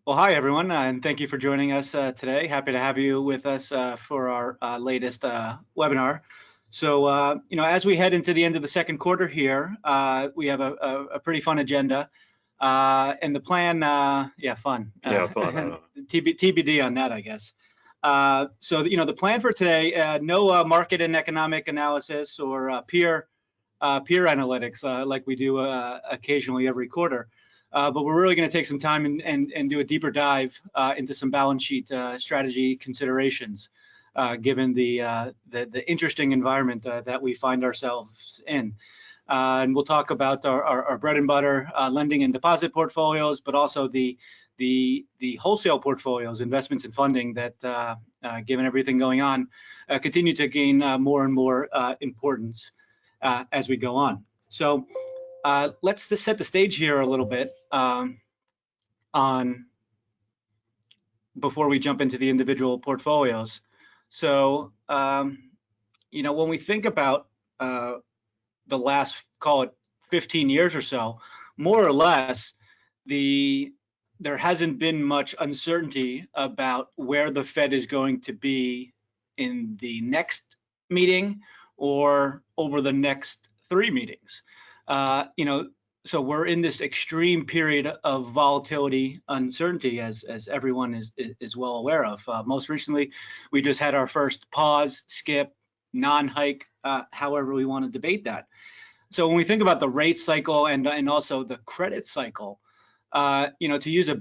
Well, hi everyone, and thank you for joining us today. Happy to have you with us for our latest webinar. So, as we head into the end of the second quarter here, we have a pretty fun agenda, and the plan, fun. Fun. TBD on that, I guess. So, the plan for today, no market and economic analysis or peer analytics like we do occasionally every quarter. But we're really going to take some time and do a deeper dive into some balance sheet strategy considerations, given the interesting environment that we find ourselves in. And we'll talk about our bread and butter lending and deposit portfolios, but also the wholesale portfolios, investments and funding that, given everything going on, continue to gain more and more importance as we go on. So let's just set the stage here a little bit before we jump into the individual portfolios. So, when we think about the last, call it 15 years or so, more or less, there hasn't been much uncertainty about where the Fed is going to be in the next meeting or over the next 3 meetings. So we're in this extreme period of volatility, uncertainty, as everyone is well aware of. Most recently, we just had our first pause, skip, non-hike, however we want to debate that. So when we think about the rate cycle and also the credit cycle, to use a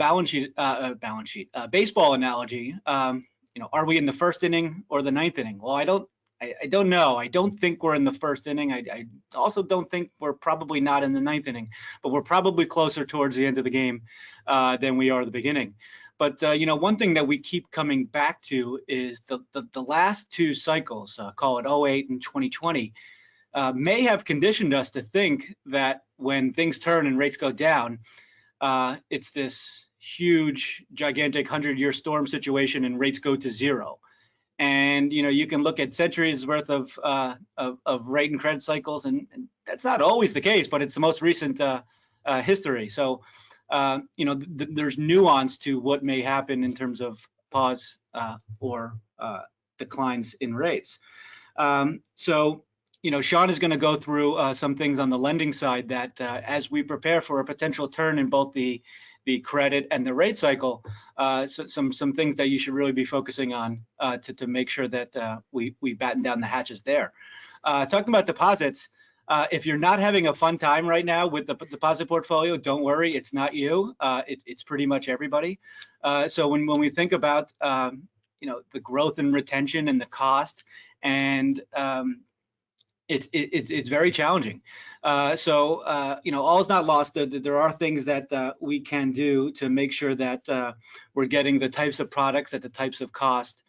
baseball analogy, are we in the first inning or the ninth inning? Well, I don't know. I don't think we're in the first inning. I also don't think we're probably not in the ninth inning, but we're probably closer towards the end of the game than we are the beginning. But one thing that we keep coming back to is the last 2 cycles, call it 08 and 2020, may have conditioned us to think that when things turn and rates go down, it's this huge, gigantic 100-year storm situation and rates go to zero. And you can look at centuries worth of rate and credit cycles, and that's not always the case, but it's the most recent history. So there's nuance to what may happen in terms of pause or declines in rates. So Sean is going to go through some things on the lending side that as we prepare for a potential turn in both the credit and the rate cycle, some things that you should really be focusing on to make sure that we batten down the hatches there. Talking about deposits, if you're not having a fun time right now with the deposit portfolio, don't worry, it's not you. It's pretty much everybody. So when we think about the growth and retention and the cost, and it's very challenging. So all is not lost. There are things that we can do to make sure that we're getting the types of products at the types of cost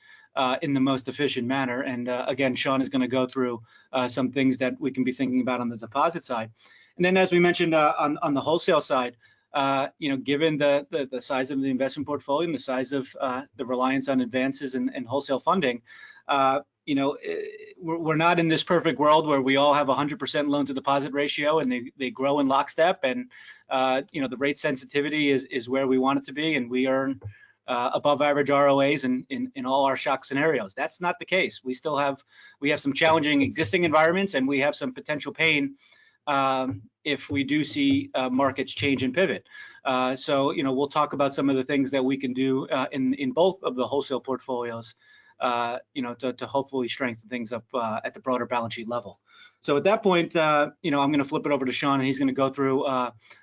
in the most efficient manner. And again, Sean is going to go through some things that we can be thinking about on the deposit side. And then, as we mentioned on the wholesale side, given the size of the investment portfolio and the size of the reliance on advances and wholesale funding, we're not in this perfect world where we all have 100% loan to deposit ratio and they grow in lockstep, and the rate sensitivity is where we want it to be, and we earn above average ROAs in all our shock scenarios. That's not the case. We have some challenging existing environments, and we have some potential pain if we do see markets change and pivot. So we'll talk about some of the things that we can do in both of the wholesale portfolios to hopefully strengthen things up at the broader balance sheet level. So at that point, I'm going to flip it over to Sean, and he's going to go through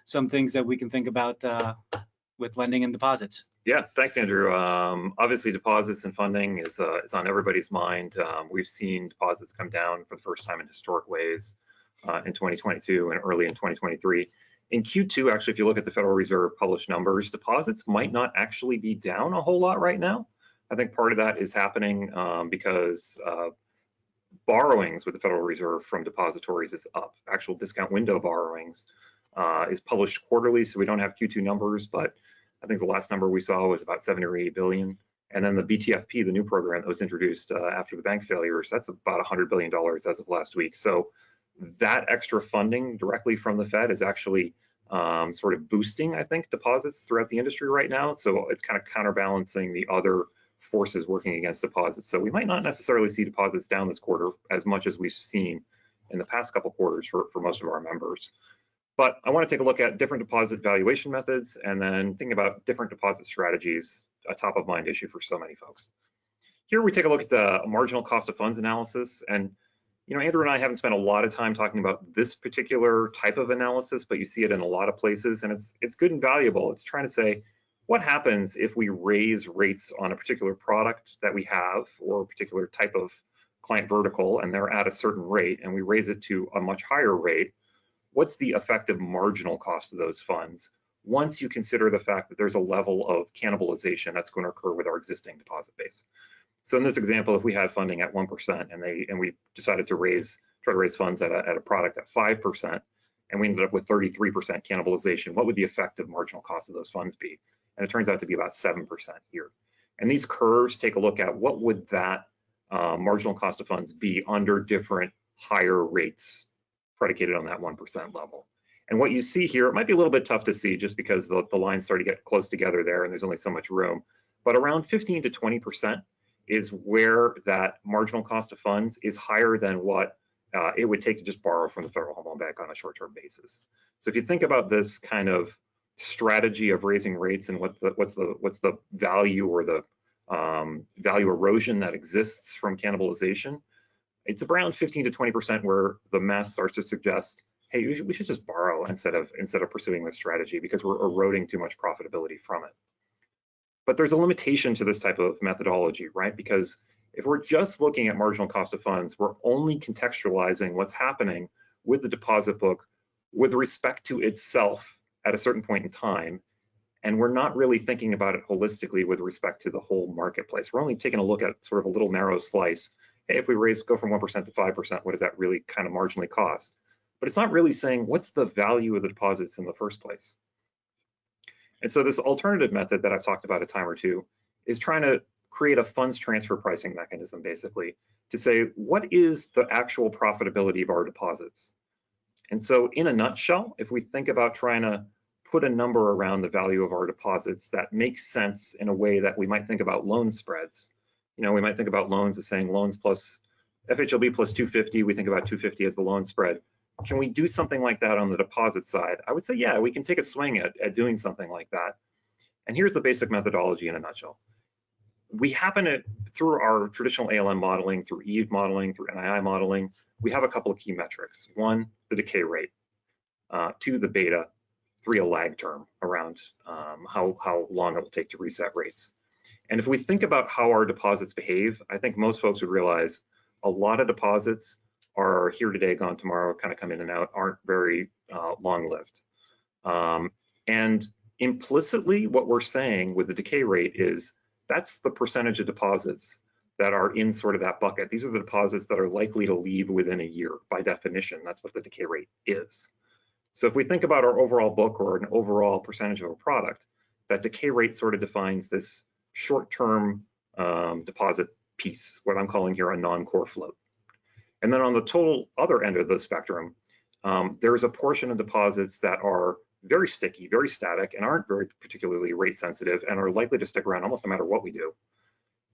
some things that we can think about with lending and deposits. Yeah, thanks, Andrew. Obviously, deposits and funding is on everybody's mind. We've seen deposits come down for the first time in historic ways in 2022 and early in 2023. In Q2, actually, if you look at the Federal Reserve published numbers, deposits might not actually be down a whole lot right now. I think part of that is happening because borrowings with the Federal Reserve from depositories is up. Actual discount window borrowings is published quarterly, so we don't have Q2 numbers, but I think the last number we saw was about 70 or 80 billion. And then the BTFP, the new program that was introduced after the bank failures, that's about $100 billion as of last week. So that extra funding directly from the Fed is actually sort of boosting, I think, deposits throughout the industry right now. So it's kind of counterbalancing the other forces working against deposits. So we might not necessarily see deposits down this quarter as much as we've seen in the past couple quarters for most of our members. But I want to take a look at different deposit valuation methods and then think about different deposit strategies, a top of mind issue for so many folks. Here we take a look at the marginal cost of funds analysis. And Andrew and I haven't spent a lot of time talking about this particular type of analysis, but you see it in a lot of places, and it's good and valuable. It's trying to say, what happens if we raise rates on a particular product that we have or a particular type of client vertical, and they're at a certain rate, and we raise it to a much higher rate? What's the effective marginal cost of those funds once you consider the fact that there's a level of cannibalization that's going to occur with our existing deposit base? So in this example, if we had funding at 1% and we decided to try to raise funds at a product at 5%, and we ended up with 33% cannibalization, what would the effective marginal cost of those funds be? And it turns out to be about 7% here. And these curves take a look at what would that marginal cost of funds be under different higher rates predicated on that 1% level. And what you see here, it might be a little bit tough to see just because the lines start to get close together there and there's only so much room, but around 15 to 20% is where that marginal cost of funds is higher than what it would take to just borrow from the Federal Home Loan Bank on a short-term basis. So if you think about this kind of strategy of raising rates and what's the value or the value erosion that exists from cannibalization, it's around 15 to 20% where the math starts to suggest, hey, we should just borrow instead of pursuing this strategy because we're eroding too much profitability from it. But there's a limitation to this type of methodology, right? Because if we're just looking at marginal cost of funds, we're only contextualizing what's happening with the deposit book with respect to itself at a certain point in time. And we're not really thinking about it holistically with respect to the whole marketplace. We're only taking a look at sort of a little narrow slice. Hey, if we go from 1% to 5%, what does that really kind of marginally cost? But it's not really saying what's the value of the deposits in the first place. And so this alternative method that I've talked about a time or two is trying to create a funds transfer pricing mechanism, basically, to say, what is the actual profitability of our deposits? And so in a nutshell, if we think about trying to put a number around the value of our deposits that makes sense in a way that we might think about loan spreads. We might think about loans as saying loans plus FHLB plus 250, we think about 250 as the loan spread. Can we do something like that on the deposit side? I would say, yeah, we can take a swing at doing something like that. And here's the basic methodology in a nutshell. We happen to, through our traditional ALM modeling, through EVE modeling, through NII modeling, we have a couple of key metrics. One, the decay rate. Two, the beta. Three, a lag term around how long it will take to reset rates. And if we think about how our deposits behave, I think most folks would realize a lot of deposits are here today, gone tomorrow, kind of come in and out, aren't very long-lived. And implicitly, what we're saying with the decay rate is that's the percentage of deposits that are in sort of that bucket. These are the deposits that are likely to leave within a year. By definition, that's what the decay rate is. So if we think about our overall book or an overall percentage of a product, that decay rate sort of defines this short-term deposit piece, what I'm calling here a non-core float. And then on the total other end of the spectrum, there is a portion of deposits that are very sticky, very static, and aren't very particularly rate sensitive and are likely to stick around almost no matter what we do.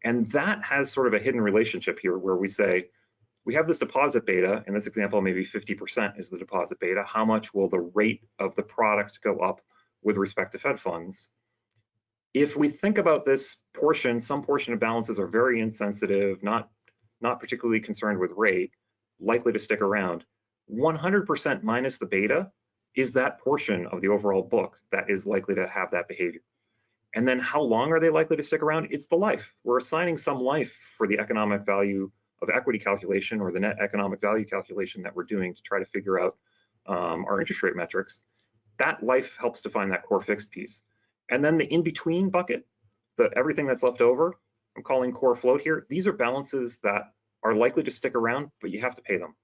And that has sort of a hidden relationship here where we say, we have this deposit beta, in this example, maybe 50% is the deposit beta. How much will the rate of the product go up with respect to Fed funds? If we think about this portion, some portion of balances are very insensitive, not particularly concerned with rate, likely to stick around. 100% minus the beta is that portion of the overall book that is likely to have that behavior. And then how long are they likely to stick around? It's the life. We're assigning some life for the economic value of equity calculation or the net economic value calculation that we're doing to try to figure out our interest rate metrics. That life helps define that core fixed piece. And then the in-between bucket, everything that's left over, I'm calling core float here. These are balances that are likely to stick around, but you have to pay them.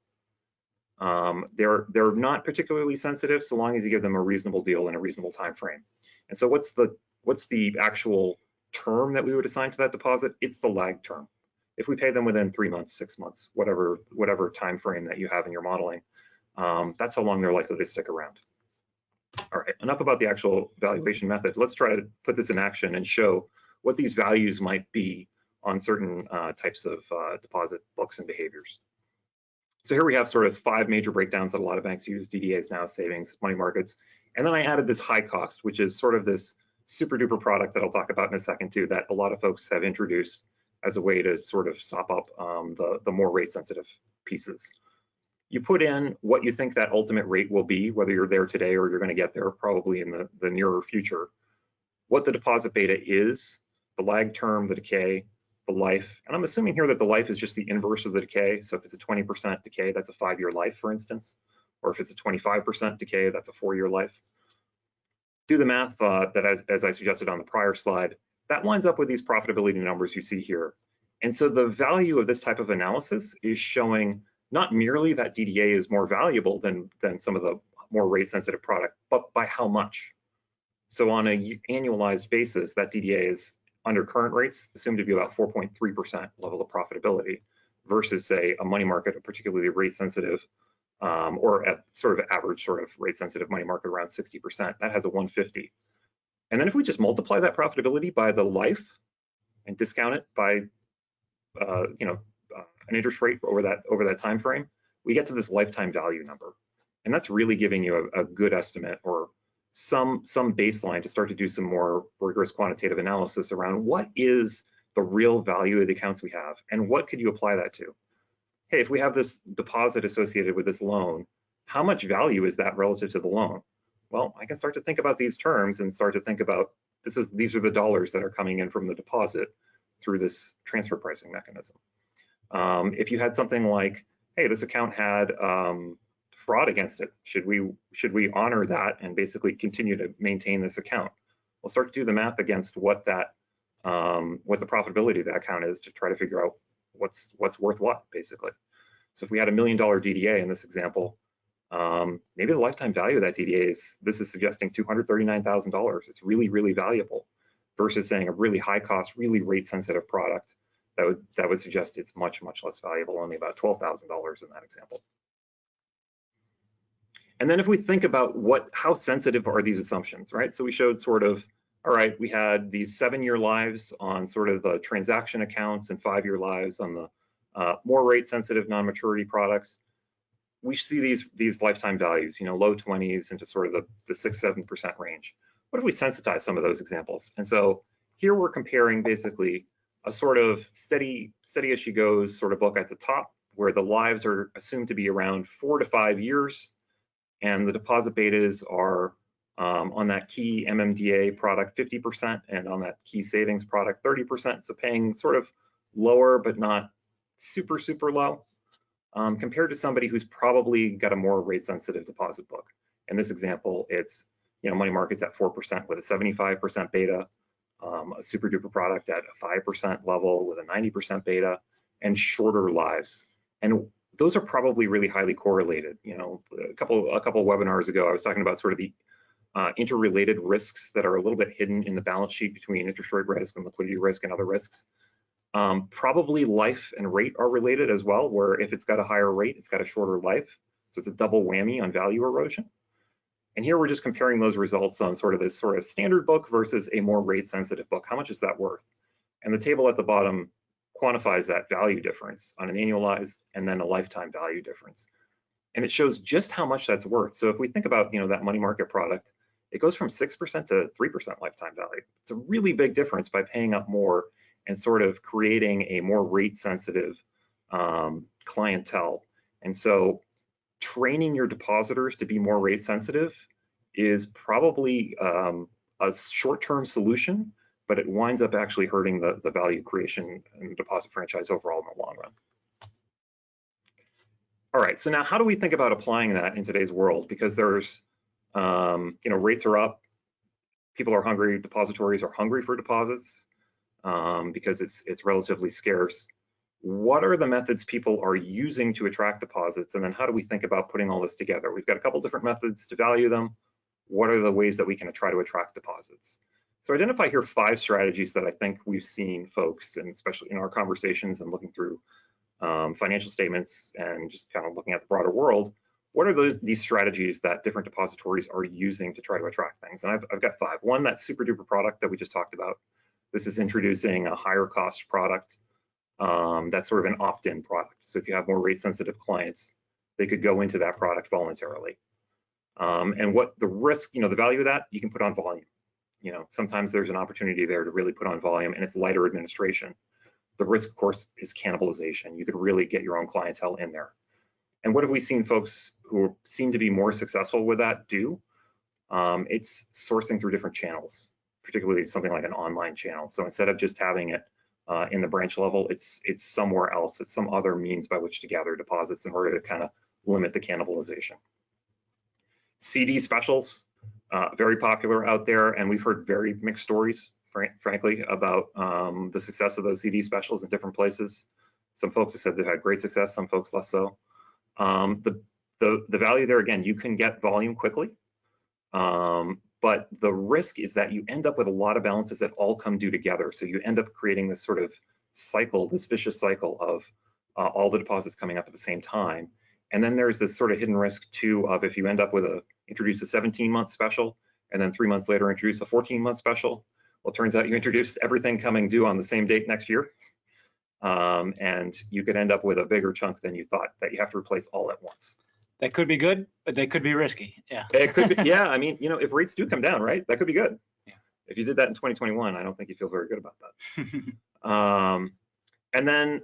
They're not particularly sensitive so long as you give them a reasonable deal in a reasonable time frame. And so what's the actual term that we would assign to that deposit? It's the lag term. If we pay them within 3 months, 6 months, whatever time frame that you have in your modeling, that's how long they're likely to stick around. All right, enough about the actual valuation method. Let's try to put this in action and show what these values might be on certain types of deposit books and behaviors. So here we have sort of 5 major breakdowns that a lot of banks use: DDAs now, savings, money markets. And then I added this high cost, which is sort of this super duper product that I'll talk about in a second too, that a lot of folks have introduced as a way to sort of sop up the more rate sensitive pieces. You put in what you think that ultimate rate will be, whether you're there today or you're going to get there probably in the nearer future, what the deposit beta is, the lag term, the decay, the life. And I'm assuming here that the life is just the inverse of the decay. So if it's a 20% decay, that's a 5-year life, for instance. Or if it's a 25% decay, that's a 4-year life. Do the math that as I suggested on the prior slide, that lines up with these profitability numbers you see here. And so the value of this type of analysis is showing not merely that DDA is more valuable than some of the more rate sensitive product, but by how much. So on an annualized basis, that DDA is under current rates assumed to be about 4.3% level of profitability versus say a money market, a particularly rate sensitive or a sort of average sort of rate sensitive money market around 60%, that has a 150. And then if we just multiply that profitability by the life and discount it by an interest rate over that time frame, we get to this lifetime value number. And that's really giving you a good estimate or some baseline to start to do some more rigorous quantitative analysis around what is the real value of the accounts we have and what could you apply that to. Hey, if we have this deposit associated with this loan, how much value is that relative to the loan? Well, I can start to think about these terms and start to think about these are the dollars that are coming in from the deposit through this transfer pricing mechanism. If you had something like, hey, this account had fraud against it, should we honor that and basically continue to maintain this account? We'll start to do the math against what the profitability of that account is to try to figure out what's worth what, basically. So if we had $1 million DDA in this example, maybe the lifetime value of that DDA this is suggesting $239,000. It's really, really valuable versus saying a really high cost, really rate sensitive product that would suggest it's much, much less valuable, only about $12,000 in that example. And then if we think about how sensitive are these assumptions, right? So we showed sort of, all right, we had these 7-year lives on sort of the transaction accounts and 5-year lives on the more rate sensitive non-maturity products. We see these lifetime values, low 20s into sort of the 6-7% range. What if we sensitize some of those examples? And so here we're comparing basically a sort of steady as she goes sort of book at the top, where the lives are assumed to be around 4 to 5 years, and the deposit betas are on that key MMDA product 50%, and on that key savings product 30%. So paying sort of lower, but not super, super low, compared to somebody who's probably got a more rate sensitive deposit book. In this example, it's money markets at 4% with a 75% beta, a super duper product at a 5% level with a 90% beta, and shorter lives. And those are probably really highly correlated. A couple webinars ago, I was talking about sort of the interrelated risks that are a little bit hidden in the balance sheet between interest rate risk and liquidity risk and other risks. Probably life and rate are related as well, where if it's got a higher rate, it's got a shorter life. So it's a double whammy on value erosion. And here we're just comparing those results on sort of this sort of standard book versus a more rate sensitive book. How much is that worth? And the table at the bottom quantifies that value difference on an annualized and then a lifetime value difference. And it shows just how much that's worth. So if we think about that money market product, it goes from 6% to 3% lifetime value. It's a really big difference by paying up more and sort of creating a more rate sensitive clientele. And so training your depositors to be more rate sensitive is probably a short-term solution, but it winds up actually hurting the value creation and the deposit franchise overall in the long run. All right, so now how do we think about applying that in today's world? Because there's, rates are up, people are hungry, depositories are hungry for deposits because it's relatively scarce. What are the methods people are using to attract deposits? And then how do we think about putting all this together? We've got a couple different methods to value them. What are the ways that we can try to attract deposits? So identify here 5 strategies that I think we've seen folks, and especially in our conversations and looking through financial statements and just kind of looking at the broader world, what are these strategies that different depositories are using to try to attract things? And I've got 5. One, that super duper product that we just talked about. This is introducing a higher cost product that's sort of an opt-in product. So if you have more rate sensitive clients, they could go into that product voluntarily. And what the risk, the value of that, you can put on volume. Sometimes there's an opportunity there to really put on volume, and it's lighter administration. The risk, of course, is cannibalization. You could really get your own clientele in there. And what have we seen folks who seem to be more successful with that do? It's sourcing through different channels, particularly something like an online channel. So instead of just having it in the branch level, it's somewhere else. It's some other means by which to gather deposits in order to kind of limit the cannibalization. CD specials, very popular out there, and we've heard very mixed stories, frankly, about the success of those CD specials in different places. Some folks have said they've had great success, some folks less so. The value there, again, you can get volume quickly, but the risk is that you end up with a lot of balances that all come due together. So you end up creating this sort of cycle, this vicious cycle of all the deposits coming up at the same time. And then there's this sort of hidden risk too of if you end up with introduce a 17-month special and then 3 months later introduce a 14-month special. Well, it turns out you introduced everything coming due on the same date next year. And you could end up with a bigger chunk than you thought that you have to replace all at once. That could be good, but they could be risky. Yeah. It could be, yeah. I mean, if rates do come down, right, that could be good. Yeah. If you did that in 2021, I don't think you feel very good about that. And then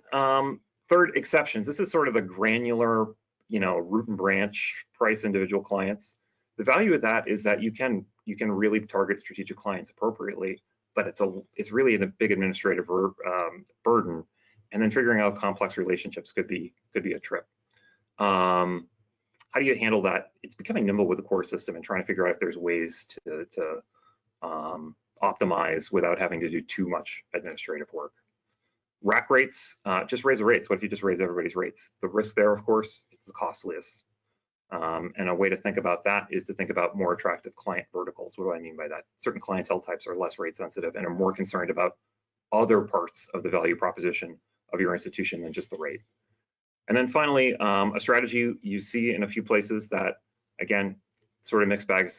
third, exceptions. This is sort of the granular, root and branch price individual clients. The value of that is that you can really target strategic clients appropriately, but it's really a big administrative burden. And then figuring out complex relationships could be a trip. How do you handle that? It's becoming nimble with the core system and trying to figure out if there's ways to optimize without having to do too much administrative work. Rack rates, just raise the rates. What if you just raise everybody's rates? The risk there, of course, is the costliest. And a way to think about that is to think about more attractive client verticals. What do I mean by that? Certain clientele types are less rate sensitive and are more concerned about other parts of the value proposition of your institution than just the rate. And then finally, a strategy you see in a few places that, again, sort of mixed bag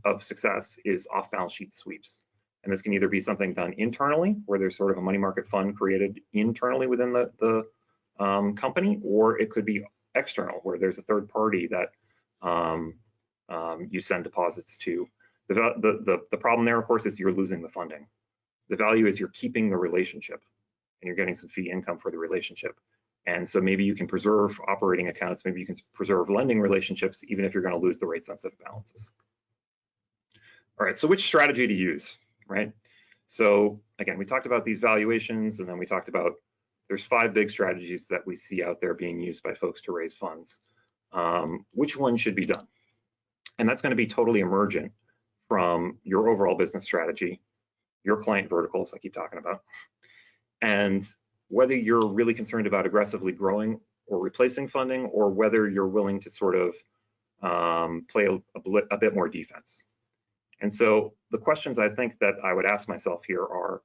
of success is off-balance sheet sweeps. And this can either be something done internally, where there's sort of a money market fund created internally within the company, or it could be external, where there's a third party that you send deposits to. The problem there, of course, is you're losing the funding. The value is you're keeping the relationship and you're getting some fee income for the relationship. And so maybe you can preserve operating accounts, maybe you can preserve lending relationships, even if you're going to lose the rate sensitive balances. All right, so which strategy to use, right? So again, we talked about these valuations, and then we talked about there's 5 big strategies that we see out there being used by folks to raise funds. Which one should be done? And that's going to be totally emergent from your overall business strategy, your client verticals I keep talking about, and whether you're really concerned about aggressively growing or replacing funding, or whether you're willing to sort of play a bit more defense. And so the questions I think that I would ask myself here are,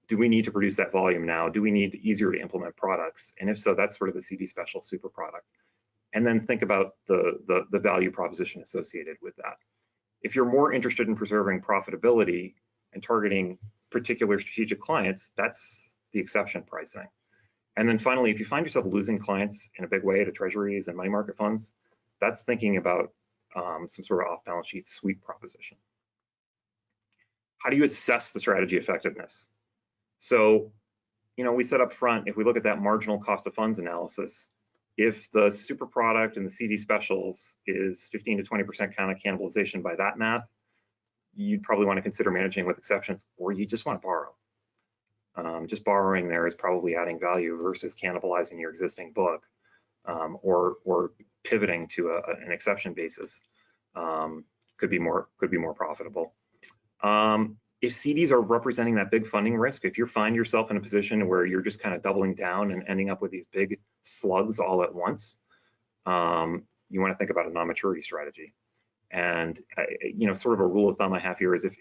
do we need to produce that volume now? Do we need easier to implement products? And if so, that's sort of the CD special super product. And then think about the value proposition associated with that. If you're more interested in preserving profitability and targeting particular strategic clients, that's the exception pricing. And then finally, if you find yourself losing clients in a big way to treasuries and money market funds, that's thinking about some sort of off-balance sheet sweep proposition. How do you assess the strategy effectiveness? So, we said up front, if we look at that marginal cost of funds analysis, if the super product and the CD specials is 15 to 20% kind of cannibalization by that math, you'd probably want to consider managing with exceptions, or you just want to borrow. Just borrowing there is probably adding value versus cannibalizing your existing book, or pivoting to an exception basis could be more profitable. If CDs are representing that big funding risk, if you find yourself in a position where you're just kind of doubling down and ending up with these big slugs all at once, you want to think about a non-maturity strategy. And sort of a rule of thumb I have here is if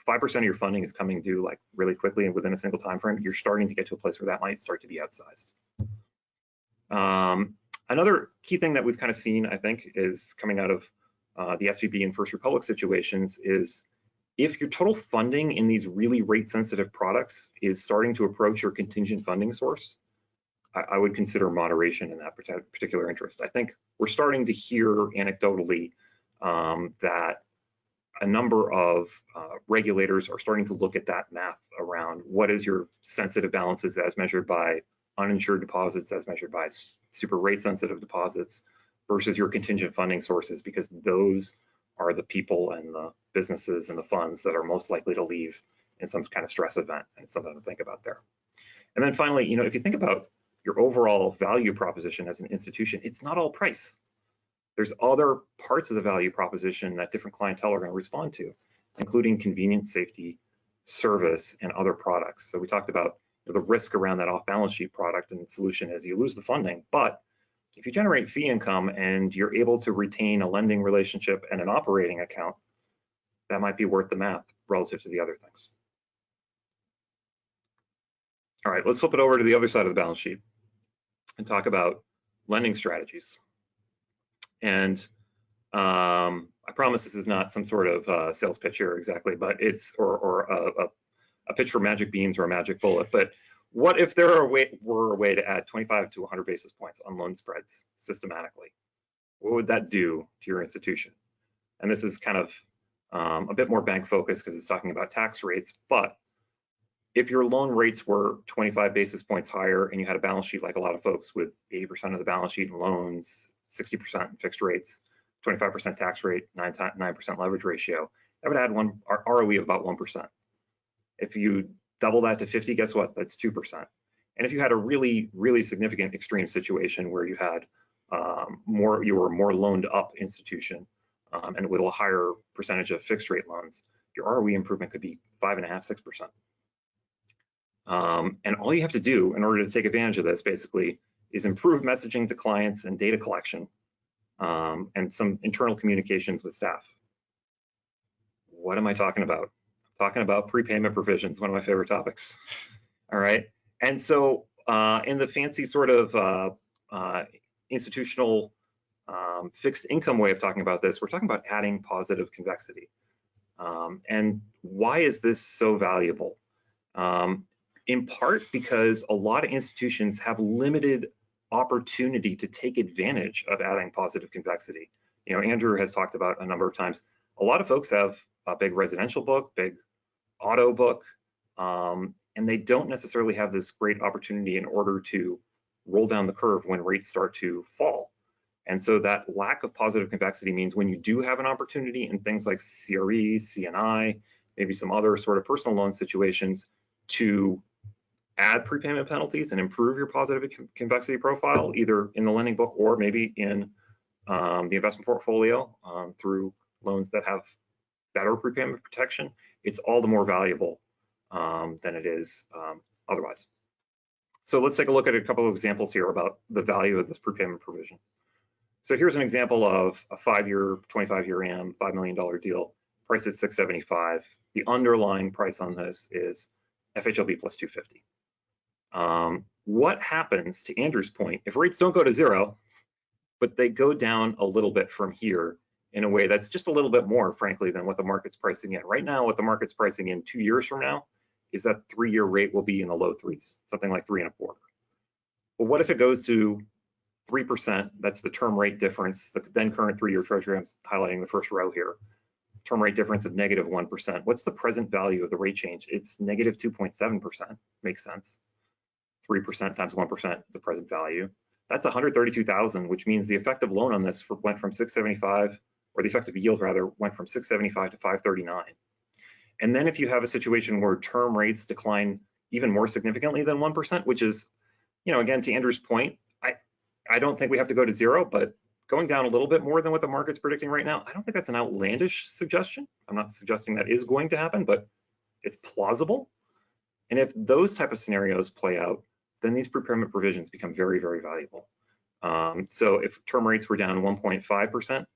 5% of your funding is coming due like really quickly and within a single time frame, you're starting to get to a place where that might start to be outsized. Another key thing that we've kind of seen, I think, is coming out of the SVB and First Republic situations is if your total funding in these really rate sensitive products is starting to approach your contingent funding source, I would consider moderation in that particular interest. I think we're starting to hear anecdotally that a number of regulators are starting to look at that math around what is your sensitive balances as measured by uninsured deposits, as measured by super rate sensitive deposits versus your contingent funding sources, because those are the people and the businesses and the funds that are most likely to leave in some kind of stress event, and something to think about there. And then finally, if you think about your overall value proposition as an institution, it's not all price. There's other parts of the value proposition that different clientele are going to respond to, including convenience, safety, service, and other products. So we talked about the risk around that off-balance sheet product, and the solution is you lose the funding, but if you generate fee income and you're able to retain a lending relationship and an operating account, that might be worth the math relative to the other things. All right, let's flip it over to the other side of the balance sheet and talk about lending strategies. And I promise this is not some sort of sales pitch here exactly, but it's or a pitch for magic beans or a magic bullet. But what if there were a way to add 25 to 100 basis points on loan spreads systematically? What would that do to your institution? And this is kind of a bit more bank focused because it's talking about tax rates. But if your loan rates were 25 basis points higher and you had a balance sheet like a lot of folks with 80% of the balance sheet in loans, 60% in fixed rates, 25% tax rate, 9% leverage ratio, that would add one ROE of about 1%. If you double that to 50, guess what? That's 2%. And if you had a really, really significant extreme situation where you had you were a more loaned up institution and with a higher percentage of fixed rate loans, your ROE improvement could be 5.5%, 6%. And all you have to do in order to take advantage of this basically is improve messaging to clients and data collection and some internal communications with staff. What am I talking about? I'm talking about prepayment provisions, one of my favorite topics. All right. And so in the fancy sort of institutional fixed income way of talking about this, we're talking about adding positive convexity. And why is this so valuable? In part because a lot of institutions have limited opportunity to take advantage of adding positive convexity. Andrew has talked about a number of times, a lot of folks have a big residential book, big auto book, and they don't necessarily have this great opportunity in order to roll down the curve when rates start to fall. And so that lack of positive convexity means when you do have an opportunity in things like CRE, CNI, maybe some other sort of personal loan situations to add prepayment penalties and improve your positive convexity profile, either in the lending book or maybe in the investment portfolio through loans that have better prepayment protection, it's all the more valuable than it is otherwise. So let's take a look at a couple of examples here about the value of this prepayment provision. So here's an example of a 5-year, 25-year AM, $5 million deal, priced at $675. The underlying price on this is FHLB plus 250. What happens, to Andrew's point, if rates don't go to zero, but they go down a little bit from here in a way that's just a little bit more, frankly, than what the market's pricing in. Right now, what the market's pricing in 2 years from now is that 3-year rate will be in the low threes, something like 3.25. Well, what if it goes to 3%? That's the term rate difference, the then current 3-year treasury. I'm highlighting the first row here. Term rate difference of negative 1%. What's the present value of the rate change? It's negative 2.7%. Makes sense. 3% times 1% is the present value. That's 132,000, which means the effective loan on this went from 675, or the effective yield rather, went from 675 to 539. And then if you have a situation where term rates decline even more significantly than 1%, which is, again, to Andrew's point, I don't think we have to go to zero, but going down a little bit more than what the market's predicting right now, I don't think that's an outlandish suggestion. I'm not suggesting that is going to happen, but it's plausible. And if those type of scenarios play out, then these prepayment provisions become very, very valuable. So if term rates were down 1.5%,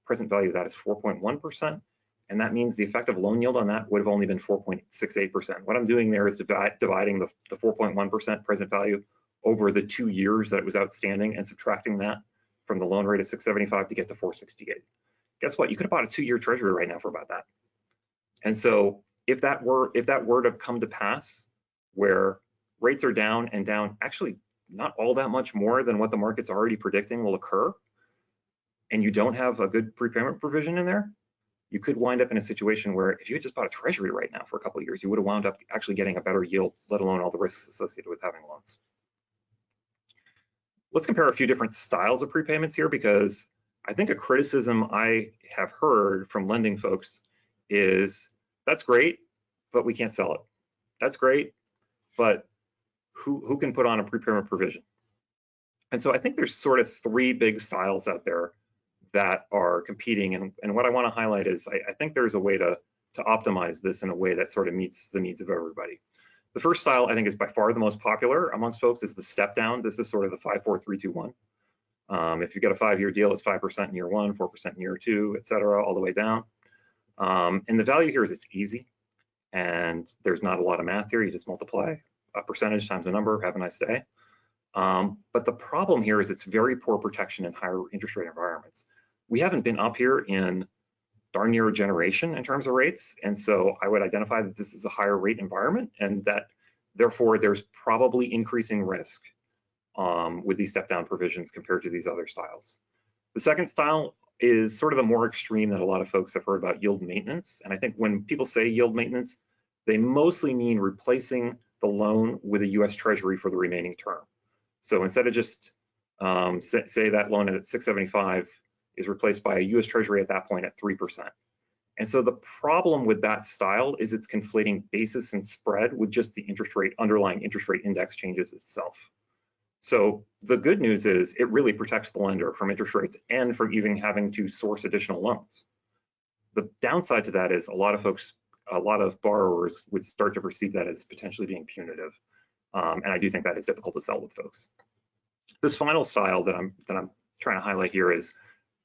present value of that is 4.1%, and that means the effective loan yield on that would have only been 4.68%. What I'm doing there is dividing the 4.1% present value over the 2 years that it was outstanding and subtracting that from the loan rate of 675 to get to 468. Guess what? You could have bought a 2-year treasury right now for about that. And so if that were to come to pass, where rates are down and down, actually not all that much more than what the market's already predicting will occur, and you don't have a good prepayment provision in there, you could wind up in a situation where if you had just bought a treasury right now for a couple of years, you would have wound up actually getting a better yield, let alone all the risks associated with having loans. Let's compare a few different styles of prepayments here, because I think a criticism I have heard from lending folks is, that's great, but we can't sell it. That's great, but who can put on a prepayment provision? And so I think there's sort of 3 big styles out there that are competing. And what I want to highlight is I think there's a way to optimize this in a way that sort of meets the needs of everybody. The first style I think is by far the most popular amongst folks is the step down. This is sort of the 5, 4, 3, 2, 1. If you get a 5-year deal, it's 5% in year 1, 4% in year 2, et cetera, all the way down. And the value here is it's easy, and there's not a lot of math here. You just multiply a percentage times a number, have a nice day. But the problem here is it's very poor protection in higher interest rate environments. We haven't been up here in darn near a generation in terms of rates. And so I would identify that this is a higher rate environment, and that therefore there's probably increasing risk with these step down provisions compared to these other styles. The second style is sort of the more extreme that a lot of folks have heard about, yield maintenance. And I think when people say yield maintenance, they mostly mean replacing the loan with a US Treasury for the remaining term. So instead of just say that loan at 675 is replaced by a US Treasury at that point at 3%. And so the problem with that style is it's conflating basis and spread with just the underlying interest rate index changes itself. So the good news is it really protects the lender from interest rates and from even having to source additional loans. The downside to that is a lot of borrowers would start to perceive that as potentially being punitive. And I do think that is difficult to sell with folks. This final style that I'm trying to highlight here is,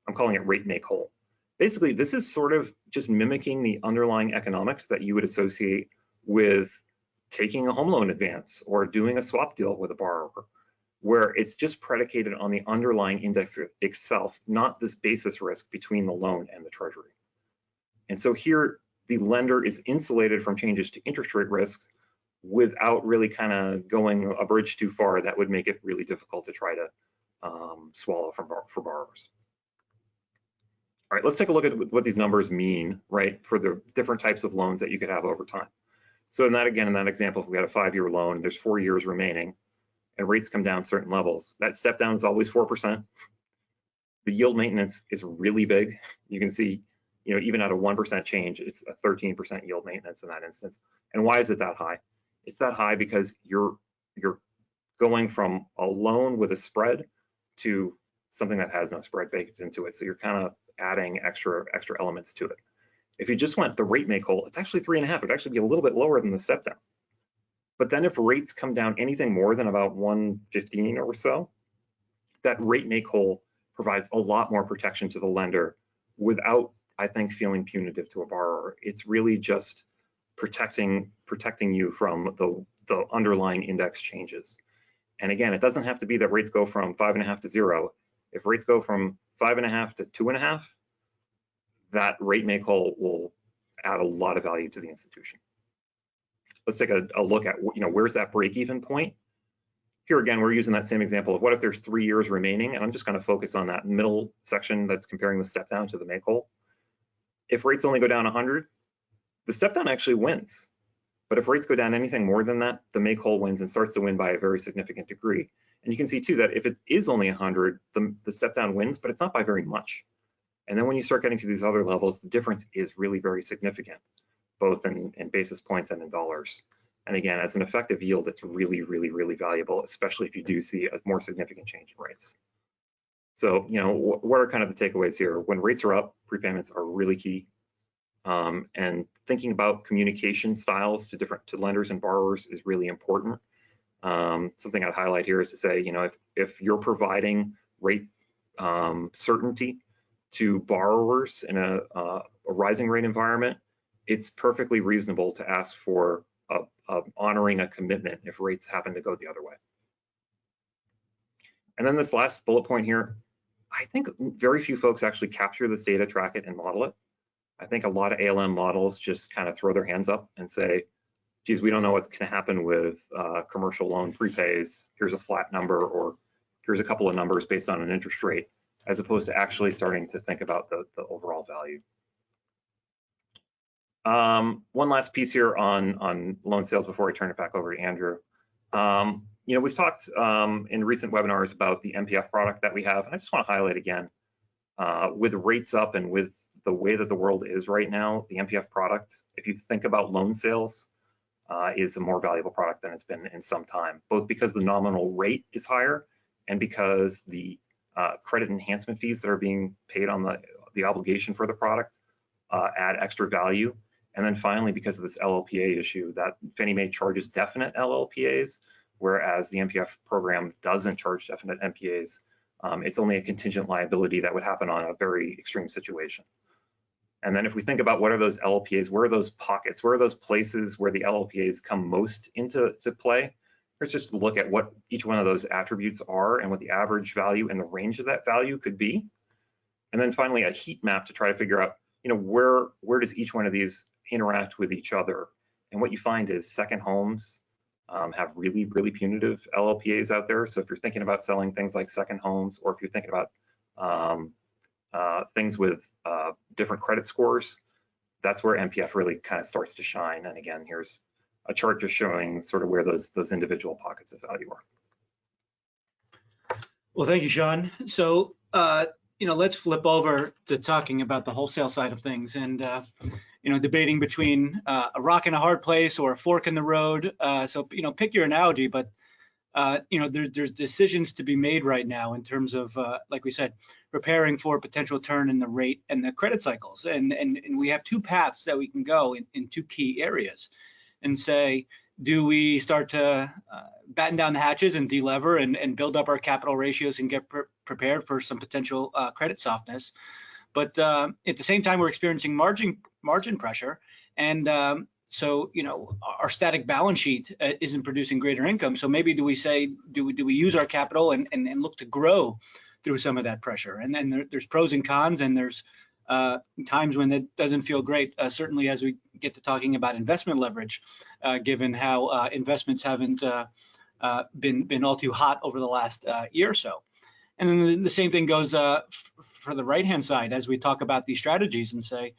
I'm calling it rate make whole. Basically, this is sort of just mimicking the underlying economics that you would associate with taking a home loan advance or doing a swap deal with a borrower, where it's just predicated on the underlying index itself, not this basis risk between the loan and the treasury. And so here, the lender is insulated from changes to interest rate risks without really kind of going a bridge too far that would make it really difficult to try to swallow for borrowers. All right, let's take a look at what these numbers mean, right, for the different types of loans that you could have over time. So in that example, if we had a 5-year loan, there's 4 years remaining, and rates come down certain levels, that step down is always 4%. The yield maintenance is really big. You can see, even at a 1% change, it's a 13% yield maintenance in that instance. And why is it that high? It's that high because you're going from a loan with a spread to something that has no spread baked into it. So you're kind of adding extra elements to it. If you just went the rate make whole, it's actually 3.5. It'd actually be a little bit lower than the step down. But then if rates come down anything more than about 115 or so, that rate make whole provides a lot more protection to the lender without, I think, feeling punitive to a borrower. It's really just protecting you from the underlying index changes. And again, it doesn't have to be that rates go from 5.5 to 0. If rates go from 5.5 to 2.5, that rate make whole will add a lot of value to the institution. Let's take a look at, where's that break-even point? Here again, we're using that same example of what if there's 3 years remaining, and I'm just going to focus on that middle section that's comparing the step down to the make whole. If rates only go down 100, the step down actually wins. But if rates go down anything more than that, the make whole wins and starts to win by a very significant degree. And you can see too that if it is only 100, the step down wins, but it's not by very much. And then when you start getting to these other levels, the difference is really very significant, both in basis points and in dollars. And again, as an effective yield, it's really, really, really valuable, especially if you do see a more significant change in rates. So, what are kind of the takeaways here? When rates are up, prepayments are really key. And thinking about communication styles to lenders and borrowers is really important. Something I'd highlight here is to say, if you're providing rate certainty to borrowers in a rising rate environment, it's perfectly reasonable to ask for honoring a commitment if rates happen to go the other way. And then this last bullet point here, I think very few folks actually capture this data, track it, and model it. I think a lot of ALM models just kind of throw their hands up and say, geez, we don't know what's going to happen with commercial loan prepays. Here's a flat number, or here's a couple of numbers based on an interest rate, as opposed to actually starting to think about the overall value. One last piece here on loan sales before I turn it back over to Andrew. You know, we've talked in recent webinars about the MPF product that we have, and I just want to highlight again, with rates up and with the way that the world is right now, the MPF product, if you think about loan sales, is a more valuable product than it's been in some time, both because the nominal rate is higher and because the credit enhancement fees that are being paid on the obligation for the product add extra value. And then finally, because of this LLPA issue, that Fannie Mae charges definite LLPAs, whereas the MPF program doesn't charge definite MPAs. It's only a contingent liability that would happen on a very extreme situation. And then if we think about what are those LLPAs, where are those pockets, where are those places where the LLPAs come most into play? Let's just look at what each one of those attributes are and what the average value and the range of that value could be. And then finally, a heat map to try to figure out, you know, where does each one of these interact with each other? And what you find is second homes have really, really punitive LLPAs out there. So if you're thinking about selling things like second homes, or if you're thinking about things with different credit scores, that's where MPF really kind of starts to shine. And again, here's a chart just showing sort of where those individual pockets of value are. Well, thank you, Sean. So, you know, let's flip over to talking about the wholesale side of things, and you know, debating between a rock and a hard place or a fork in the road. So, you know, pick your analogy, but you know, there's decisions to be made right now in terms of, like we said, preparing for a potential turn in the rate and the credit cycles. And we have two paths that we can go in two key areas, and say, do we start to batten down the hatches and delever and build up our capital ratios and get prepared for some potential credit softness? But at the same time, we're experiencing margin pressure, and so, you know, our static balance sheet isn't producing greater income. So maybe do we use our capital and look to grow through some of that pressure? And then there's pros and cons, and there's times when it doesn't feel great, certainly as we get to talking about investment leverage, given how investments haven't been all too hot over the last year or so. And then the same thing goes for the right-hand side as we talk about these strategies and say,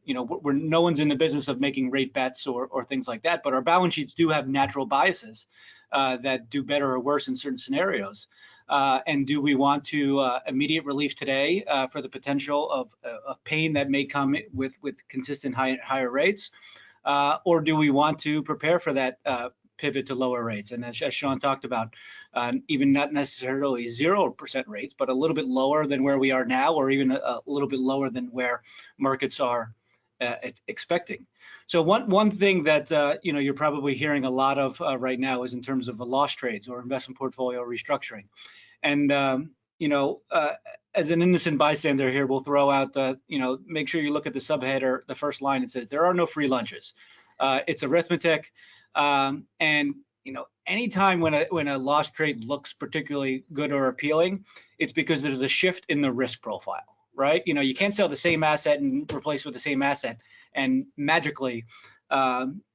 you know, no one's in the business of making rate bets or things like that, but our balance sheets do have natural biases that do better or worse in certain scenarios. And do we want to immediate relief today for the potential of pain that may come with consistent higher rates, or do we want to prepare for that pivot to lower rates? And as Sean talked about, even not necessarily 0% rates, but a little bit lower than where we are now, or even a little bit lower than where markets are expecting. So one thing that you know, you're probably hearing a lot of right now is in terms of loss trades or investment portfolio restructuring. And you know, as an innocent bystander here, we'll throw out the, you know, make sure you look at the subheader, the first line. It says there are no free lunches. It's arithmetic. And you know, anytime when a loss trade looks particularly good or appealing, it's because there's a shift in the risk profile, right? You know, you can't sell the same asset and replace with the same asset, and magically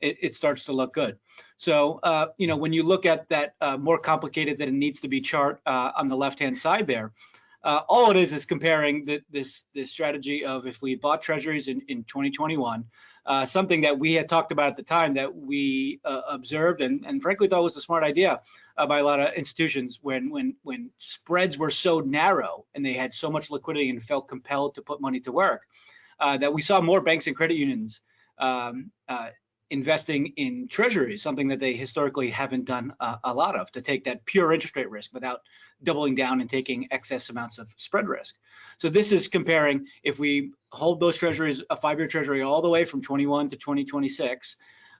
it starts to look good. So you know, when you look at that more complicated than it needs to be chart on the left-hand side there, all it is comparing this strategy of if we bought treasuries in 2021. Something that we had talked about at the time that we observed and frankly thought was a smart idea by a lot of institutions when spreads were so narrow and they had so much liquidity and felt compelled to put money to work, that we saw more banks and credit unions investing in treasuries, something that they historically haven't done a lot of, to take that pure interest rate risk without doubling down and taking excess amounts of spread risk. So this is comparing if we hold those treasuries, a 5-year treasury all the way from 21 to 2026.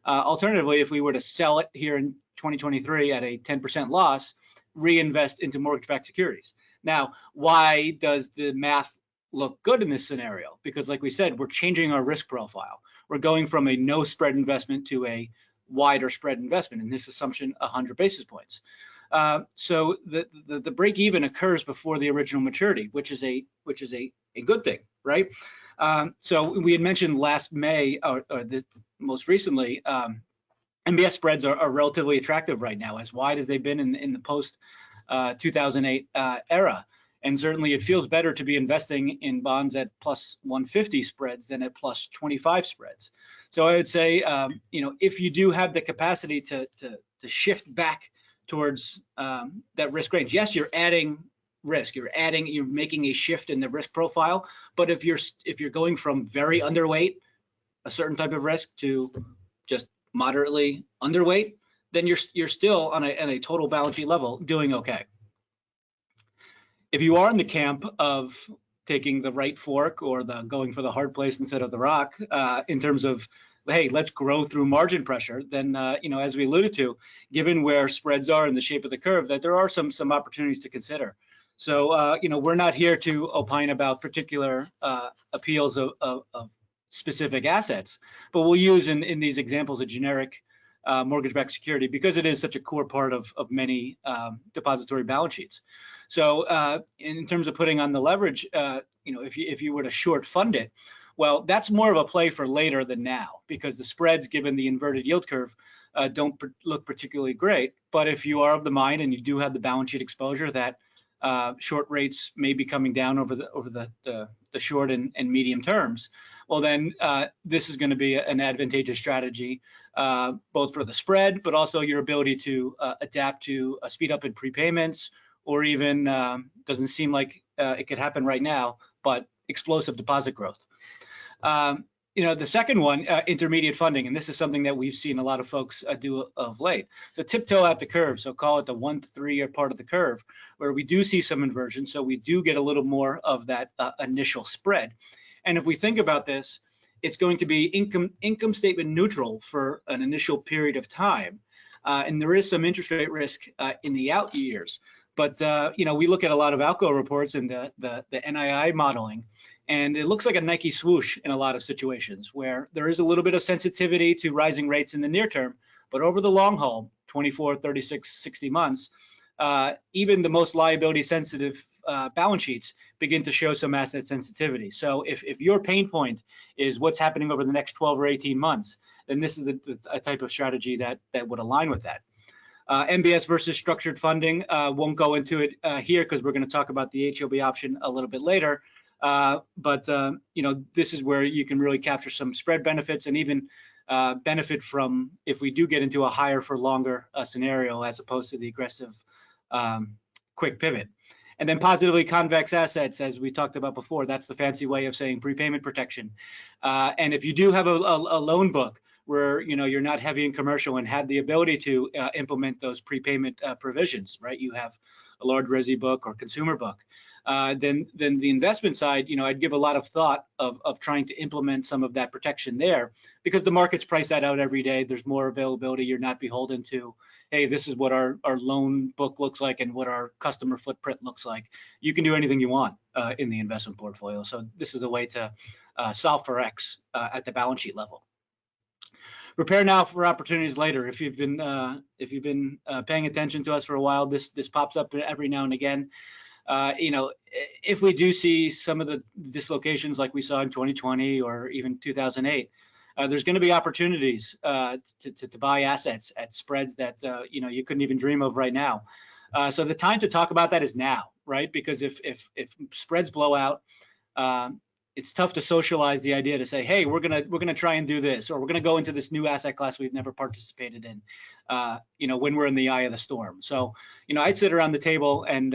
Alternatively, if we were to sell it here in 2023 at a 10% loss, reinvest into mortgage-backed securities. Now, why does the math look good in this scenario? Because like we said, we're changing our risk profile. We're going from a no spread investment to a wider spread investment. In this assumption, 100 basis points. So the break even occurs before the original maturity, which is a good thing, right? So we had mentioned last May, or most recently, MBS spreads are relatively attractive right now, as wide as they've been in the post 2008 era. And certainly it feels better to be investing in bonds at plus 150 spreads than at plus 25 spreads. So I would say, if you do have the capacity to shift back towards that risk range, yes, you're adding risk, you're making a shift in the risk profile. But if you're going from very underweight a certain type of risk to just moderately underweight, then you're still on a total balance sheet level doing okay. If you are in the camp of taking the right fork or going for the hard place instead of the rock, in terms of, hey, let's grow through margin pressure, then as we alluded to, given where spreads are in the shape of the curve, that there are some opportunities to consider. So we're not here to opine about particular appeals of specific assets, but we'll use in these examples a generic mortgage-backed security because it is such a core part of many depository balance sheets. So in terms of putting on the leverage, if you were to short fund it, well, that's more of a play for later than now, because the spreads, given the inverted yield curve, don't look particularly great. But if you are of the mind and you do have the balance sheet exposure that short rates may be coming down over the short and medium terms, well, then this is going to be an advantageous strategy, both for the spread, but also your ability to adapt to a speed up in prepayments, or even doesn't seem like it could happen right now, but explosive deposit growth. The second one, intermediate funding, and this is something that we've seen a lot of folks do of late. So tiptoe out the curve, so call it the 1 to 3 year part of the curve, where we do see some inversion, so we do get a little more of that initial spread. And if we think about this, it's going to be income statement neutral for an initial period of time, and there is some interest rate risk in the out years. But we look at a lot of ALCO reports and the NII modeling, and it looks like a Nike swoosh in a lot of situations where there is a little bit of sensitivity to rising rates in the near term, but over the long haul, 24, 36, 60 months, even the most liability sensitive balance sheets begin to show some asset sensitivity. So if your pain point is what's happening over the next 12 or 18 months, then this is a type of strategy that would align with that. MBS versus structured funding, won't go into it here because we're going to talk about the HLB option a little bit later. But this is where you can really capture some spread benefits and even benefit from if we do get into a higher for longer scenario, as opposed to the aggressive quick pivot. And then positively convex assets, as we talked about before, that's the fancy way of saying prepayment protection. And if you do have a loan book where you're not heavy in commercial and have the ability to implement those prepayment provisions, right? You have a large resi book or consumer book. Then the investment side, I'd give a lot of thought of trying to implement some of that protection there, because the markets price that out every day. There's more availability. You're not beholden to, hey, this is what our loan book looks like and what our customer footprint looks like. You can do anything you want in the investment portfolio. So this is a way to solve for X at the balance sheet level. Prepare now for opportunities later. If you've been paying attention to us for a while, this pops up every now and again. If we do see some of the dislocations like we saw in 2020 or even 2008, there's going to be opportunities to buy assets at spreads that you couldn't even dream of right now. So the time to talk about that is now, right? Because if spreads blow out, it's tough to socialize the idea to say, hey, we're gonna try and do this, or we're gonna go into this new asset class we've never participated in, when we're in the eye of the storm. So, I'd sit around the table and,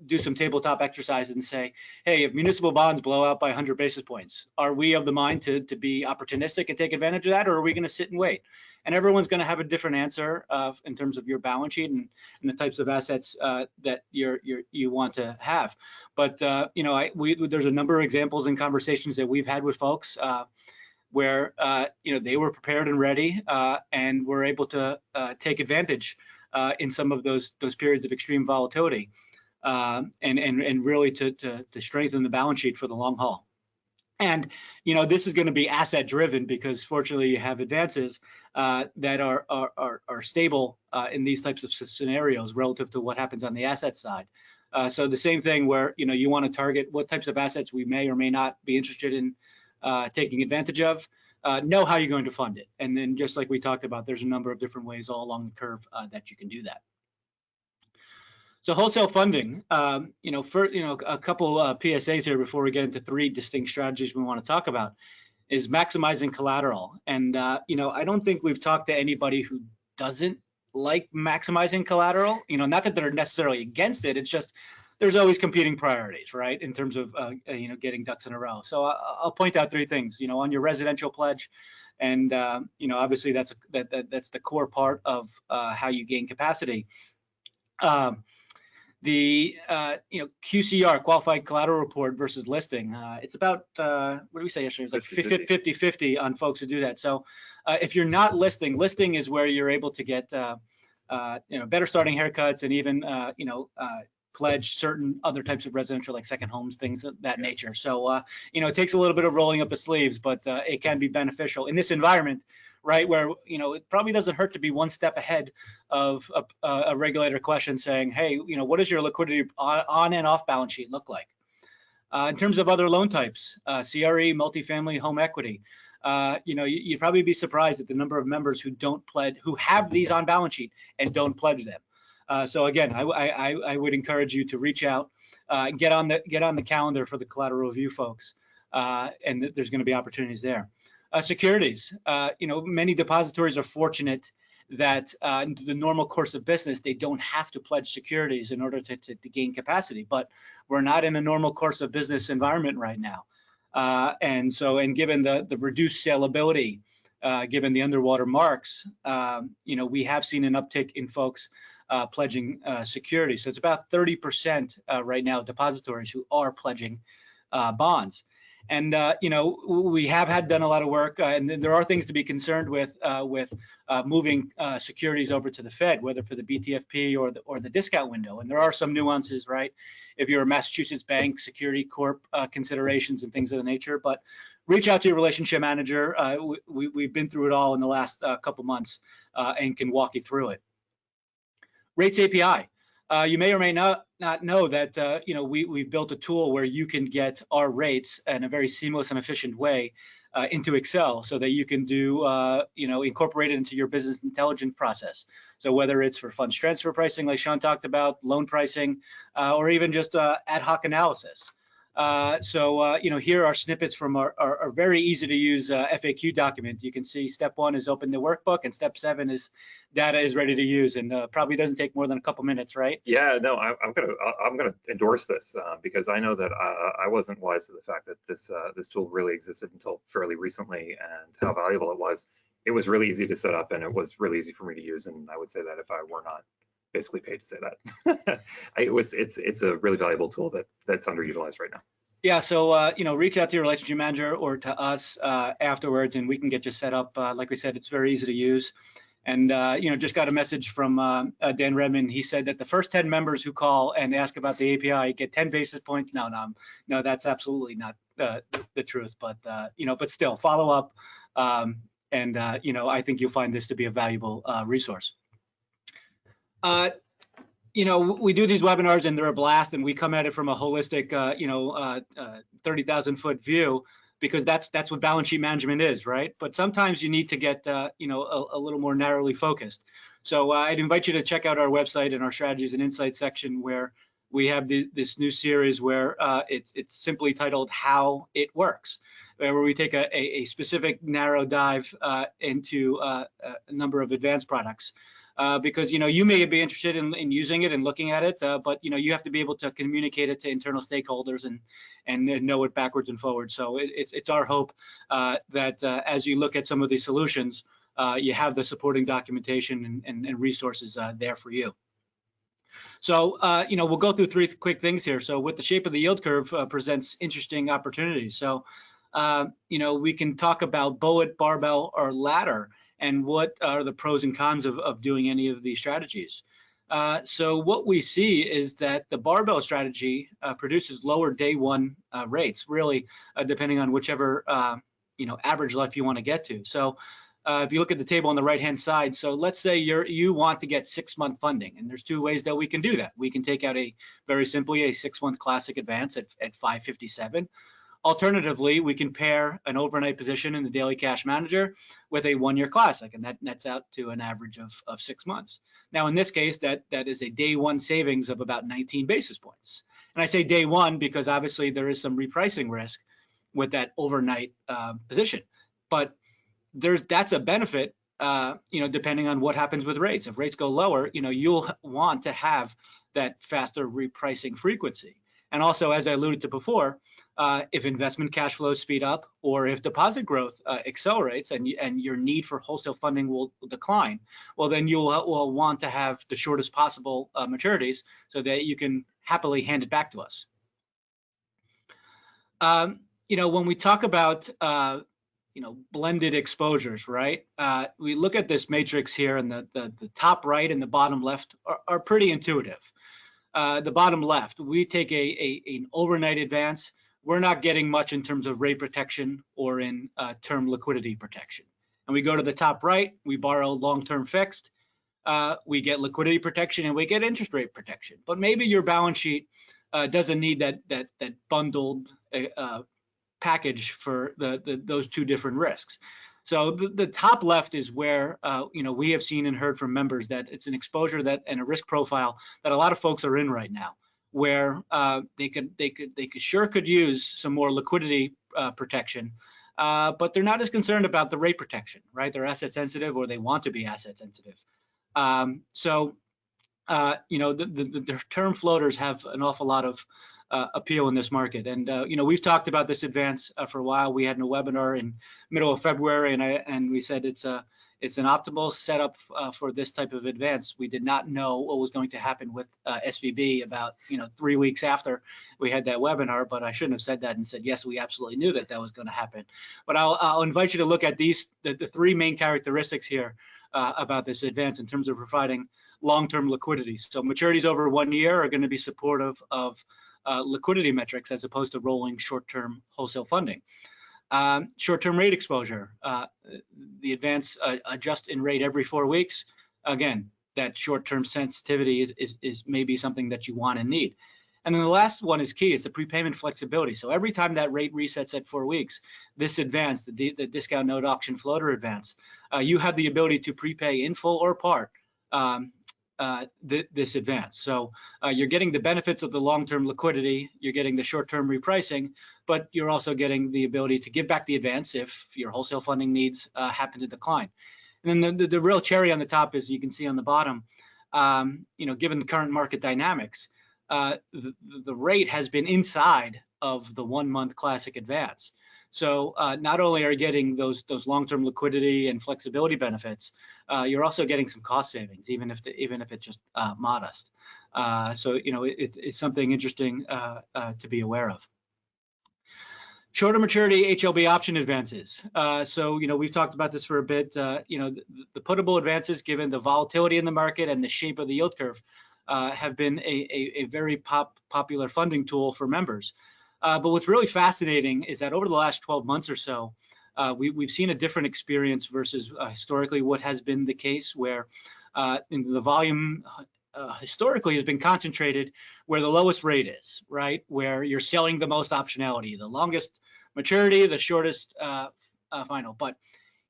do some tabletop exercises and say, hey, if municipal bonds blow out by 100 basis points, are we of the mind to be opportunistic and take advantage of that, or are we gonna sit and wait? And everyone's going to have a different answer in terms of your balance sheet and the types of assets that you want to have. But there's a number of examples and conversations that we've had with folks where they were prepared and ready and were able to take advantage in some of those periods of extreme volatility and really to strengthen the balance sheet for the long haul. And this is going to be asset driven, because fortunately you have advances that are stable in these types of scenarios relative to what happens on the asset side. So the same thing where you want to target what types of assets we may or may not be interested in taking advantage of. Know how you're going to fund it, and then just like we talked about, there's a number of different ways all along the curve that you can do that. So wholesale funding, a couple PSAs here before we get into 3 distinct strategies we want to talk about, is maximizing collateral. And I don't think we've talked to anybody who doesn't like maximizing collateral. Not that they're necessarily against it. It's just there's always competing priorities, right, in terms of getting ducks in a row. So I'll point out 3 things. On your residential pledge, and obviously that's the core part of how you gain capacity. The QCR, qualified collateral report versus listing, it's about what did we say yesterday? It's like 50-50 on folks who do that. So if you're not listing is where you're able to get better starting haircuts, and even pledge certain other types of residential, like second homes, things of that nature. So it takes a little bit of rolling up the sleeves, but it can be beneficial in this environment, right, where it probably doesn't hurt to be one step ahead of a regulator question saying, hey, what does your liquidity on and off balance sheet look like? In terms of other loan types, CRE, multifamily, home equity, you'd probably be surprised at the number of members who don't pledge, who have these on balance sheet and don't pledge them. So again, I would encourage you to reach out, get on the calendar for the collateral review folks, and there's going to be opportunities there. Securities, many depositories are fortunate that in the normal course of business, they don't have to pledge securities in order to gain capacity, but we're not in a normal course of business environment right now. And given the reduced salability, given the underwater marks, we have seen an uptick in folks pledging securities. So it's about 30% right now, depositories who are pledging bonds. And we have done a lot of work, and there are things to be concerned with moving securities over to the Fed, whether for the BTFP or the discount window. And there are some nuances, right? If you're a Massachusetts bank, security corp considerations and things of the nature. But reach out to your relationship manager. We've been through it all in the last couple months and can walk you through it. Rates API. You may or may not know that we've built a tool where you can get our rates in a very seamless and efficient way into Excel, so that you can do incorporate it into your business intelligence process. So whether it's for funds transfer pricing, like Sean talked about, loan pricing, or even just ad hoc analysis. Here are snippets from our very easy to use FAQ document. You can see step 1 is open the workbook, and step 7 is data is ready to use, and probably doesn't take more than a couple minutes, right? Yeah, no, I'm gonna endorse this because I know that I wasn't wise to the fact that this tool really existed until fairly recently, and how valuable it was. It was really easy to set up, and it was really easy for me to use, and I would say that if I were not basically paid to say that. It's a really valuable tool that's underutilized right now. Yeah, so reach out to your relationship manager or to us afterwards, and we can get you set up. Like we said, it's very easy to use. And just got a message from Dan Redmond. He said that the first 10 members who call and ask about the API get 10 basis points. No, that's absolutely not the truth. But but still, follow up, and I think you'll find this to be a valuable resource. We do these webinars and they're a blast, and we come at it from a holistic, 30,000-foot view, because that's what balance sheet management is, right? But sometimes you need to get, a little more narrowly focused. So I'd invite you to check out our website and our strategies and insights section, where we have this new series where it's simply titled How It Works, where we take a specific narrow dive into a number of advanced products. Because you may be interested in using it and looking at it, but you have to be able to communicate it to internal stakeholders and know it backwards and forwards. So it's our hope that as you look at some of these solutions, you have the supporting documentation and resources there for you. So we'll go through 3 quick things here. So with the shape of the yield curve presents interesting opportunities. So we can talk about bullet, barbell, or ladder, and what are the pros and cons of doing any of these strategies. So what we see is that the barbell strategy produces lower day one rates, really depending on whichever average life you want to get to. So if you look at the table on the right-hand side, so let's say you want to get 6-month funding, and there's two ways that we can do that. We can take out very simply a 6-month classic advance at 557. Alternatively, we can pair an overnight position in the daily cash manager with a 1-year classic, and that nets out to an average of 6 months. Now, in this case, that is a day one savings of about 19 basis points. And I say day one because obviously there is some repricing risk with that overnight position, but that's a benefit, depending on what happens with rates. If rates go lower, you'll want to have that faster repricing frequency. And also, as I alluded to before, if investment cash flows speed up, or if deposit growth accelerates and your need for wholesale funding will decline, well, then will want to have the shortest possible maturities so that you can happily hand it back to us. When we talk about blended exposures, right? We look at this matrix here, and the top right and the bottom left are pretty intuitive. The bottom left, we take an overnight advance. We're not getting much in terms of rate protection or in term liquidity protection. And we go to the top right, we borrow long-term fixed. We get liquidity protection and we get interest rate protection. But maybe your balance sheet doesn't need that bundled package for those two different risks. So the top left is where we have seen and heard from members that it's an exposure and a risk profile that a lot of folks are in right now, where they could use some more liquidity protection, but they're not as concerned about the rate protection, right? They're asset sensitive, or they want to be asset sensitive. The term floaters have an awful lot of appeal in this market. And we've talked about this advance for a while. We had a webinar in middle of February, and we said it's an optimal setup for this type of advance. We did not know what was going to happen with SVB about 3 weeks after we had that webinar, but I shouldn't have said that and said, yes, we absolutely knew that was going to happen. But I'll invite you to look at the three main characteristics here about this advance in terms of providing long-term liquidity. So maturities over 1 year are going to be supportive of liquidity metrics as opposed to rolling short-term wholesale funding. Short-term rate exposure, the advance adjusts in rate every 4 weeks. Again, that short-term sensitivity is maybe something that you want and need. And then the last one is key. It's the prepayment flexibility. So every time that rate resets at 4 weeks, this advance, the discount note auction floater advance, you have the ability to prepay in full or part this advance. So you're getting the benefits of the long-term liquidity, you're getting the short-term repricing, but you're also getting the ability to give back the advance if your wholesale funding needs happen to decline. And then the real cherry on the top is, you can see on the bottom, given the current market dynamics, the rate has been inside of the 1-month classic advance. So not only are you getting those long-term liquidity and flexibility benefits, you're also getting some cost savings, even if it's just modest. So it's something interesting to be aware of. Shorter maturity HLB option advances. So we've talked about this for a bit. The puttable advances, given the volatility in the market and the shape of the yield curve, have been a very popular funding tool for members. But what's really fascinating is that over the last 12 months or so, we've seen a different experience versus historically what has been the case, where the volume historically has been concentrated where the lowest rate is, right? Where you're selling the most optionality, the longest maturity, the shortest final. But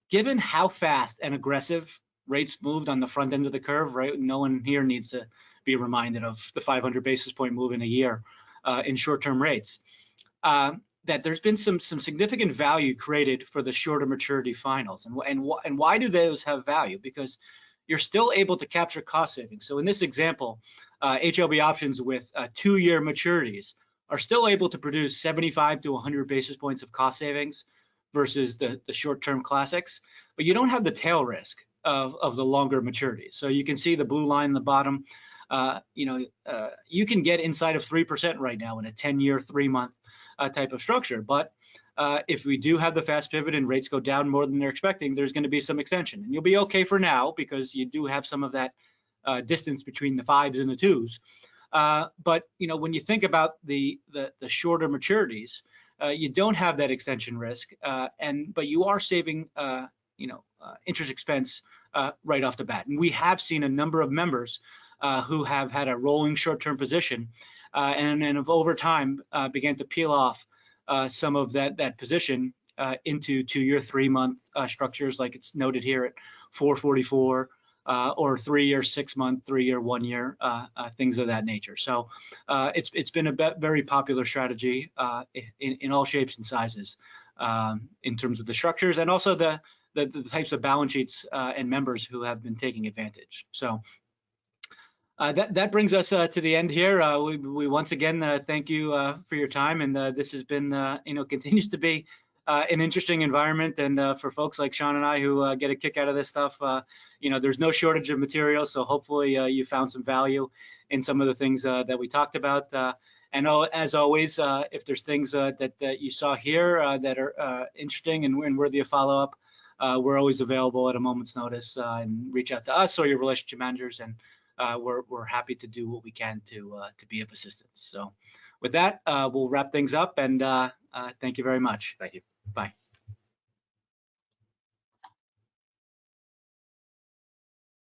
given how fast and aggressive rates moved on the front end of the curve, right? No one here needs to be reminded of the 500 basis point move in a year in short-term rates. That there's been some significant value created for the shorter maturity finals. And why do those have value? Because you're still able to capture cost savings. So in this example, HLB options with 2-year maturities are still able to produce 75 to 100 basis points of cost savings versus the short-term classics, but you don't have the tail risk of the longer maturities. So you can see the blue line in the bottom. You can get inside of 3% right now in a 10-year, 3-month type of structure. But if we do have the fast pivot and rates go down more than they're expecting, there's going to be some extension. And you'll be okay for now because you do have some of that distance between the 5s and the 2s. But when you think about the shorter maturities, you don't have that extension risk, but you are saving interest expense right off the bat. And we have seen a number of members who have had a rolling short-term position and have over time began to peel off some of that position into 2-year, 3-month structures, like it's noted here at 444, or 3-year, 6-month, 3-year, 1-year, things of that nature. So it's been a very popular strategy in all shapes and sizes in terms of the structures, and also the types of balance sheets and members who have been taking advantage. So that brings us to the end here. We once again thank you for your time, and this has been continues to be an interesting environment, and for folks like Sean and I who get a kick out of this stuff, there's no shortage of material, so hopefully you found some value in some of the things that we talked about. And as always, if there's things that you saw here that are interesting and worthy of follow-up, we're always available at a moment's notice, and reach out to us or your relationship managers, and we're happy to do what we can to be of assistance. So with that, we'll wrap things up, and thank you very much. Thank you. Bye.